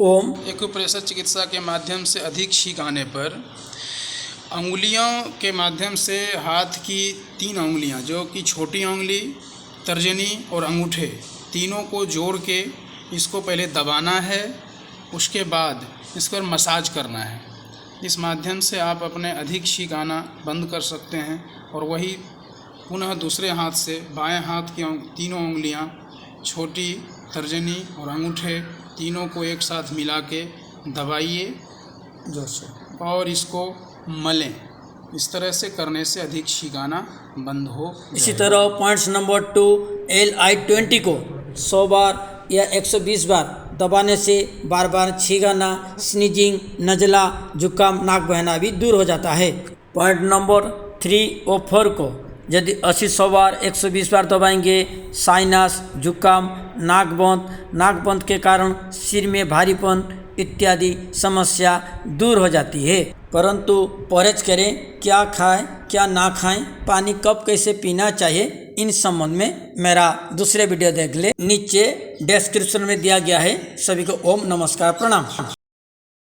ओम। Acupressure चिकित्सा के माध्यम से अधिक छींक आने पर अंगुलियों के माध्यम से हाथ की 3 उंगलियां जो कि छोटी उंगली, तर्जनी और अंगूठे तीनों को जोड़ के इसको पहले दबाना है, उसके बाद इस पर मसाज करना है। इस माध्यम से आप अपने अधिक छींक आना बंद कर सकते हैं और वही पुनः दूसरे हाथ से बाएं हाथ की तीनों उंगलियां, छोटी, तर्जनी और अंगूठे तीनों को एक साथ मिला के दबाइए जोर से और इसको मलें। इस तरह से करने से अधिक छींक आना बंद हो इसी जाएगा। तरह पॉइंट्स नंबर 2, LI20 को 100 बार या 120 बार दबाने से बार बार छींक आना, स्नीजिंग, नज़ला, जुकाम, नाक बहना भी दूर हो जाता है। पॉइंट नंबर 3 और 4 को यदि 80-100 बार 120 बार दबाएंगे, साइनस, जुकाम, नाक बंद के कारण सिर में भारीपन इत्यादि समस्या दूर हो जाती है। परंतु परहेज करें, क्या खाएं क्या ना खाएं, पानी कब कैसे पीना चाहिए, इन संबंध में मेरा दूसरे वीडियो देख ले, नीचे डिस्क्रिप्शन में दिया गया है। सभी को ओम नमस्कार प्रणाम।